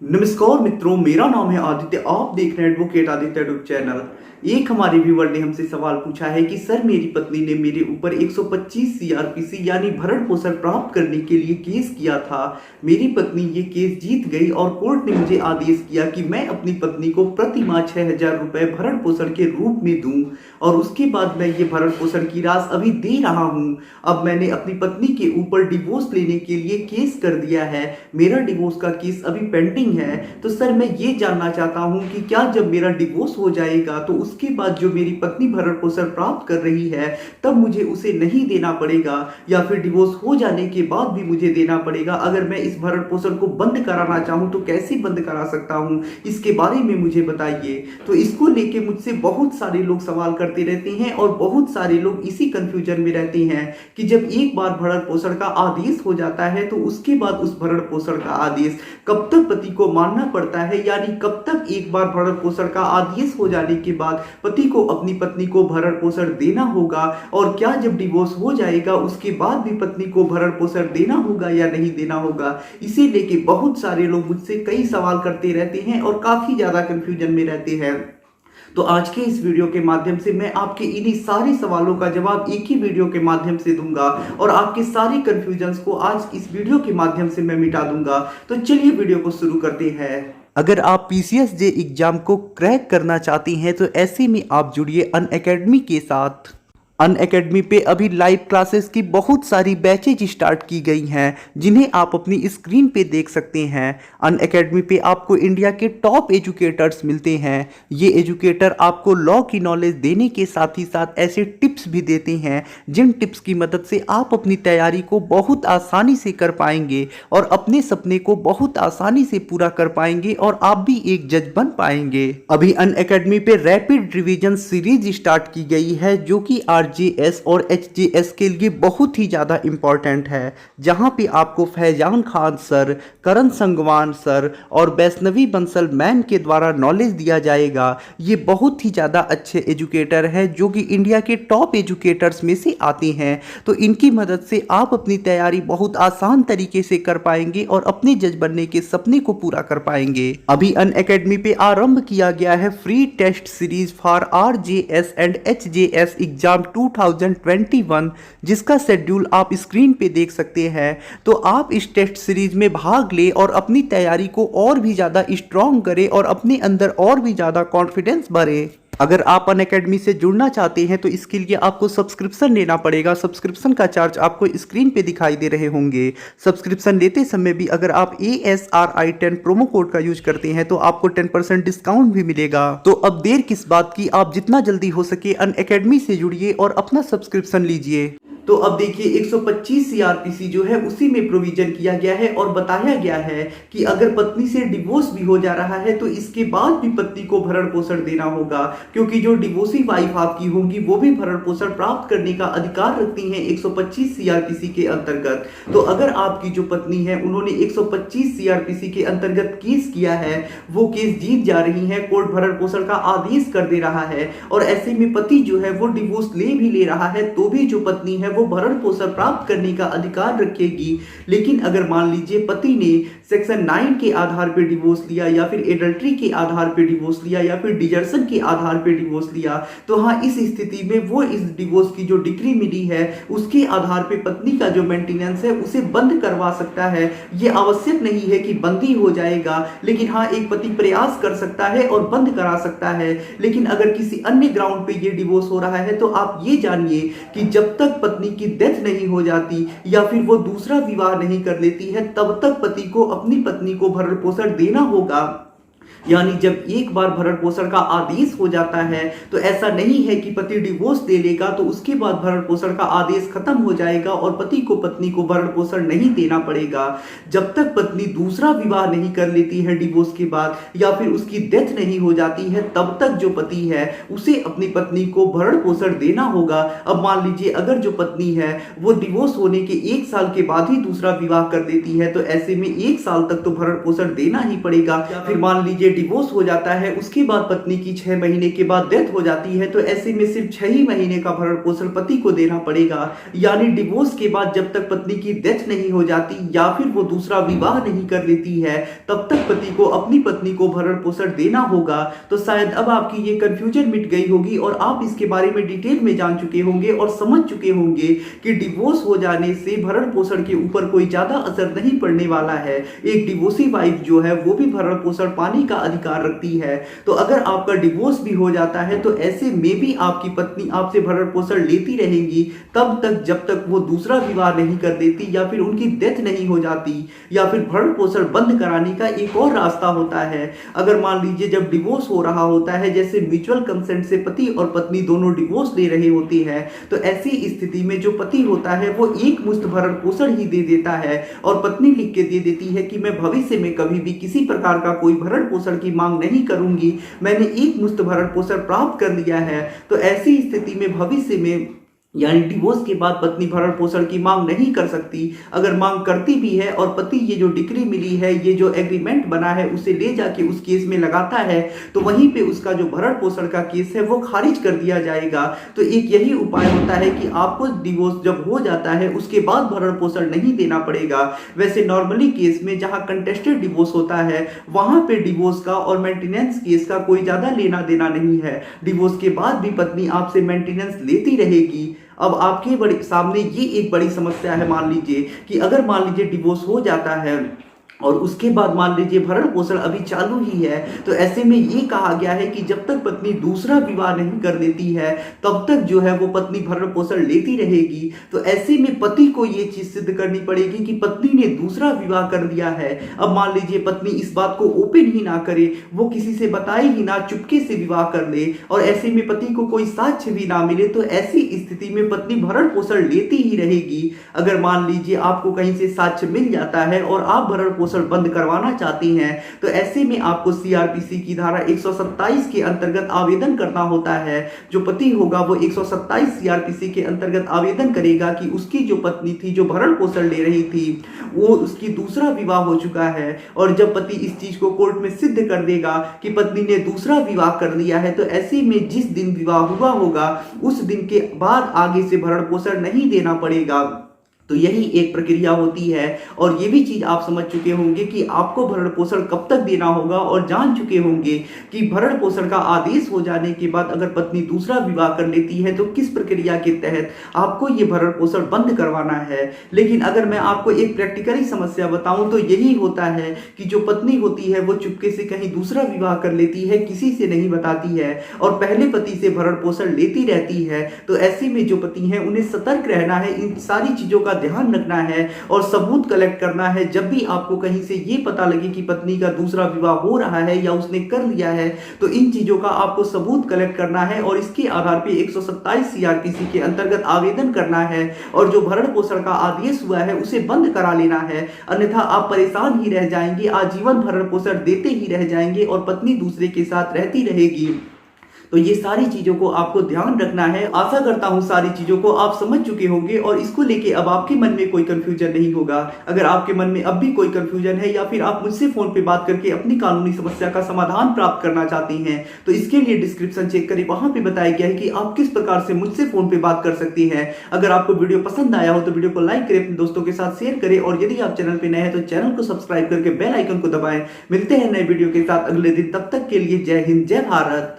नमस्कार मित्रों, मेरा नाम है आदित्य। आप देख रहे हैं एडवोकेट आदित्य यूट्यूब चैनल। एक हमारे व्यूवर ने हमसे सवाल पूछा है कि सर, मेरी पत्नी ने मेरे ऊपर 125 सीआरपीसी यानी भरण पोषण प्राप्त करने के लिए केस किया था। मेरी पत्नी ये केस जीत गई और कोर्ट ने मुझे आदेश किया कि मैं अपनी पत्नी को प्रति माह 6,000 रुपए भरण पोषण के रूप में दूं और उसके बाद मैं ये भरण पोषण की राशि अभी दे रहा हूं। अब मैंने अपनी पत्नी के ऊपर डिवोर्स लेने के लिए केस कर दिया है। मेरा डिवोर्स का केस अभी पेंडिंग है। तो सर, मैं ये जानना चाहता हूं कि क्या जब मेरा डिवोर्स हो जाएगा तो उसके बाद जो मेरी पत्नी भरण पोषण प्राप्त कर रही है तब मुझे उसे नहीं देना पड़ेगा, या फिर डिवोर्स हो जाने के बाद भी मुझे देना पड़ेगा? अगर मैं इस भरण पोषण को बंद कराना चाहूं तो कैसे बंद करा सकता हूं, इसके बारे में मुझे बताइए। तो इसको लेके मुझसे बहुत सारे लोग सवाल करते रहते हैं और बहुत सारे लोग इसी कंफ्यूजन में रहते हैं कि जब एक बार भरण पोषण का आदेश हो जाता है तो उसके बाद उस भरण पोषण का आदेश कब तक पति को मानना पड़ता है, यानी कब तक एक बार भरण पोषण का आदेश हो जाने के बाद पति को अपनी पत्नी को भरण पोषण देना होगा, और क्या जब डिवोर्स हो जाएगा उसके बाद भी पत्नी को भरण पोषण देना होगा या नहीं देना होगा। इसे लेके बहुत सारे लोग मुझसे कई सवाल करते रहते हैं और काफी ज्यादा कंफ्यूजन में रहते हैं। तो आज के इस वीडियो के माध्यम से मैं आपके इन्हीं सारे सवालों का जवाब एक ही वीडियो के माध्यम से दूंगा और आपके सारे कंफ्यूजन्स को आज इस वीडियो के माध्यम से मैं मिटा दूंगा। तो चलिए वीडियो को शुरू करते हैं। अगर आप पीसीएस जे एग्जाम को क्रैक करना चाहती हैं तो ऐसे में आप जुड़िए अनअकैडमी के साथ। अनअकैडमी पे अभी लाइव क्लासेस की बहुत सारी बैचेज स्टार्ट की गई हैं जिन्हें आप अपनी स्क्रीन पे देख सकते हैं। अनअकैडमी पे आपको इंडिया के टॉप एजुकेटर्स मिलते हैं। ये एजुकेटर आपको लॉ की नॉलेज देने के साथ ही साथ ऐसे टिप्स भी देते हैं जिन टिप्स की मदद से आप अपनी तैयारी को बहुत आसानी से कर पाएंगे और अपने सपने को बहुत आसानी से पूरा कर पाएंगे और आप भी एक जज बन पाएंगे। अभी अनअकैडमी पे रैपिड रिवीजन सीरीज स्टार्ट की गई है जो कि आरजेएस और एचजेएस के लिए बहुत ही ज़्यादा इम्पॉर्टेंट है, जहां पे आपको फैजान खान सर, करण संगवान सर और वैष्णवी बंसल मैन के द्वारा नॉलेज दिया जाएगा। ये बहुत ही ज़्यादा अच्छे एजुकेटर हैं जो कि इंडिया के टॉप एजुकेटर्स में से आते हैं। तो इनकी मदद से आप अपनी तैयारी बहुत आसान तरीके से कर पाएंगे और अपने जज बनने के सपने को पूरा कर पाएंगे। अभी अनअकैडमी पे आरंभ किया गया है free test series for RJS and HJS exam 2021, जिसका शेड्यूल आप स्क्रीन पे देख सकते हैं। तो आप इस टेस्ट सीरीज में भाग ले और अपनी तैयारी को और भी ज़्यादा स्ट्रॉन्ग करें और अपने अंदर और भी ज़्यादा कॉन्फिडेंस भरे। अगर आप अनअकैडमी से जुड़ना चाहते हैं तो इसके लिए आपको सब्सक्रिप्शन लेना पड़ेगा। सब्सक्रिप्शन का चार्ज आपको स्क्रीन पे दिखाई दे रहे होंगे। सब्सक्रिप्शन लेते समय भी अगर आप ASRI10 प्रोमो कोड का यूज करते हैं तो आपको 10% डिस्काउंट भी मिलेगा। तो अब देर किस बात की, आप जितना जल्दी हो सके अनअकैडमी से जुड़िए और अपना सब्सक्रिप्शन लीजिए। तो अब देखिए, 125 सीआरपीसी जो है उसी में प्रोविजन किया गया है और बताया गया है कि अगर पत्नी से डिवोर्स भी हो जा रहा है तो इसके बाद भी पत्नी को भरण पोषण देना होगा, क्योंकि जो डिवोर्सी वाइफ आपकी होंगी वो भी भरण पोषण प्राप्त करने का अधिकार रखती हैं 125 सीआरपीसी के अंतर्गत। तो अगर आपकी जो पत्नी है उन्होंने 125 सीआरपीसी के अंतर्गत केस किया है, वो केस जीत जा रही है, कोर्ट भरण पोषण का आदेश कर दे रहा है और ऐसे में पति जो है वो डिवोर्स ले भी ले रहा है, तो भी जो पत्नी है वो भरण पोषण प्राप्त करने का अधिकार रखेगी। लेकिन अगर मान लीजिए पति ने सेक्शन 9 के आधार पर डिवोर्स लिया या फिर एडल्ट्री के आधार पर डिवोर्स लिया या फिर डिजर्सन के आधार पर डिवोर्स लिया, तो हाँ, इस स्थिति में वो इस डिवोर्स की जो डिग्री मिली है उसके आधार पर पत्नी का जो मेंटेनेंस है उसे बंद करवा सकता है। ये आवश्यक नहीं है कि बंदी हो जाएगा, लेकिन हाँ, एक पति प्रयास कर सकता है और बंद करा सकता है। लेकिन अगर किसी अन्य ग्राउंड पे ये डिवोर्स हो रहा है तो आप ये जानिए कि जब तक पत्नी की डेथ नहीं हो जाती या फिर वो दूसरा विवाह नहीं कर लेती है तब तक पति को अपनी पत्नी को भरण पोषण देना होगा। यानी जब एक बार भरण पोषण का आदेश हो जाता है तो ऐसा नहीं है कि पति डिवोर्स दे लेगा तो उसके बाद भरण पोषण का आदेश खत्म हो जाएगा और पति को पत्नी को भरण पोषण नहीं देना पड़ेगा। जब तक पत्नी दूसरा विवाह नहीं कर लेती है डिवोर्स के बाद या फिर उसकी डेथ नहीं हो जाती है तब तक जो पति है उसे अपनी पत्नी को भरण पोषण देना होगा। अब मान लीजिए अगर जो पत्नी है वो डिवोर्स होने के 1 साल के बाद ही दूसरा विवाह कर देती है तो ऐसे में 1 साल तक तो भरण पोषण देना ही पड़ेगा। या फिर मान लीजिए लीजिए डिवोर्स हो जाता है, उसके बाद पत्नी की 6 महीने के बाद डेथ हो जाती है, तो ऐसे में सिर्फ 6 ही महीने का भरण पोषण पति को देना पड़ेगा। यानी डिवोर्स के बाद जब तक पत्नी की डेथ नहीं हो जाती या फिर वो दूसरा विवाह नहीं कर लेती है, तब तक पति को अपनी पत्नी को भरण पोषण देना होगा। तो शायद अब आपकी ये कंफ्यूजन मिट गई होगी और आप इसके बारे में डिटेल में जान चुके होंगे और समझ चुके होंगे कि डिवोर्स हो जाने से भरण पोषण के ऊपर कोई ज्यादा असर नहीं पड़ने वाला है। एक डिवोर्सी वाइफ जो है वो भी भरण पोषण पाने का अधिकार रखती है। तो अगर आपका डिवोर्स भी हो जाता है तो ऐसे में भी आपकी पत्नी आपसे भरण पोषण लेती रहेगी तब तक जब तक वो दूसरा विवाह नहीं कर देती या फिर उनकी डेथ नहीं हो जाती, या फिर भरण पोषण बंद कराने का एक और रास्ता होता है। अगर मान लीजिए जब डिवोर्स हो रहा होता है, जैसे म्यूचुअल कंसेंट से पति और पत्नी दोनों डिवोर्स ले रहे होते हैं, तो ऐसी स्थिति में जो पति होता है वो एक मुश्त भरण पोषण ही दे देता है और पत्नी लिख के दे देती है कि मैं भविष्य में कभी भी किसी प्रकार का कोई भरण पोषण की मांग नहीं करूंगी, मैंने एक मुश्त भरण पोषण प्राप्त कर लिया है। तो ऐसी स्थिति में भविष्य में यानी डिवोर्स के बाद पत्नी भरण पोषण की मांग नहीं कर सकती। अगर मांग करती भी है और पति ये जो डिक्री मिली है, ये जो एग्रीमेंट बना है, उसे ले जाके उस केस में लगाता है, तो वहीं पे उसका जो भरण पोषण का केस है वो खारिज कर दिया जाएगा। तो एक यही उपाय होता है कि आपको डिवोर्स जब हो जाता है उसके बाद भरण पोषण नहीं देना पड़ेगा। वैसे नॉर्मली केस में जहां कंटेस्टेड डिवोर्स होता है वहां पे डिवोर्स का और मेंटेनेंस केस का कोई ज्यादा लेना देना नहीं है। डिवोर्स के बाद भी पत्नी आपसे मेंटेनेंस लेती रहेगी। अब आपके बड़ी सामने ये एक बड़ी समस्या है, मान लीजिए कि अगर मान लीजिए डिवोर्स हो जाता है और उसके बाद मान लीजिए भरण पोषण अभी चालू ही है, तो ऐसे में ये कहा गया है कि जब तक पत्नी दूसरा विवाह नहीं कर लेती है तब तक जो है वो पत्नी भरण पोषण लेती रहेगी। तो ऐसे में पति को ये चीज सिद्ध करनी पड़ेगी कि पत्नी ने दूसरा विवाह कर दिया है। अब मान लीजिए पत्नी इस बात को ओपन ही ना करे, वो किसी से बताए ही ना, चुपके से विवाह कर ले और ऐसे में पति को कोई साक्ष्य भी ना मिले, तो ऐसी स्थिति में पत्नी भरण पोषण लेती ही रहेगी। अगर मान लीजिए आपको कहीं से साक्ष्य मिल जाता है और आप भरण पोषण बंद करवाना चाहती हैं, तो ऐसे में आपको सीआरपीसी की धारा 127 के अंतर्गत आवेदन करना होता है। जो पति होगा वो 127 सीआरपीसी के अंतर्गत आवेदन करेगा कि उसकी जो पत्नी थी, जो भरण पोषण ले रही थी, वो उसकी दूसरा विवाह हो चुका है। और जब पति इस चीज को कोर्ट में सिद्ध कर देगा कि पत्नी ने दूसरा विवाह कर लिया है, तो ऐसे में जिस दिन विवाह हुआ होगा उस दिन के बाद आगे से भरण पोषण नहीं देना पड़ेगा। तो यही एक प्रक्रिया होती है। और ये भी चीज आप समझ चुके होंगे कि आपको भरण पोषण कब तक देना होगा और जान चुके होंगे कि भरण पोषण का आदेश हो जाने के बाद अगर पत्नी दूसरा विवाह कर लेती है तो किस प्रक्रिया के तहत आपको ये भरण पोषण बंद करवाना है। लेकिन अगर मैं आपको एक प्रैक्टिकली समस्या बताऊं तो यही होता है कि जो पत्नी होती है वो चुपके से कहीं दूसरा विवाह कर लेती है, किसी से नहीं बताती है और पहले पति से भरण पोषण लेती रहती है। तो ऐसे में जो पति हैं उन्हें सतर्क रहना है, इन सारी चीजों का ध्यान रखना है और सबूत कलेक्ट करना है। जब भी आपको कहीं से ये पता लगे कि पत्नी का दूसरा विवाह हो रहा है या उसने कर लिया है, तो इन चीजों का आपको सबूत कलेक्ट करना है और इसके आधार पे 127 सीआरपीसी के अंतर्गत आवेदन करना है और जो भरण पोषण का आदेश हुआ है उसे बंद करा लेना है। अन्यथा आप परेशान ही रह जाएंगे, आजीवन भरण पोषण देते ही रह जाएंगे और पत्नी दूसरे के साथ रहती रहेगी। तो ये सारी चीजों को आपको ध्यान रखना है। आशा करता हूं सारी चीजों को आप समझ चुके होंगे और इसको लेके अब आपके मन में कोई कंफ्यूजन नहीं होगा। अगर आपके मन में अब भी कोई कंफ्यूजन है या फिर आप मुझसे फोन पे बात करके अपनी कानूनी समस्या का समाधान प्राप्त करना चाहती हैं, तो इसके लिए डिस्क्रिप्शन चेक करें, वहां पे बताया गया है कि आप किस प्रकार से मुझसे फोन पे बात कर सकती हैं। अगर आपको वीडियो पसंद आया हो तो वीडियो को लाइक करें, अपने दोस्तों के साथ शेयर करें और यदि आप चैनल पे नए हैं तो चैनल को सब्सक्राइब करके बेल आइकन को दबाएं। मिलते हैं नए वीडियो के साथ अगले दिन, तब तक के लिए जय हिंद, जय भारत।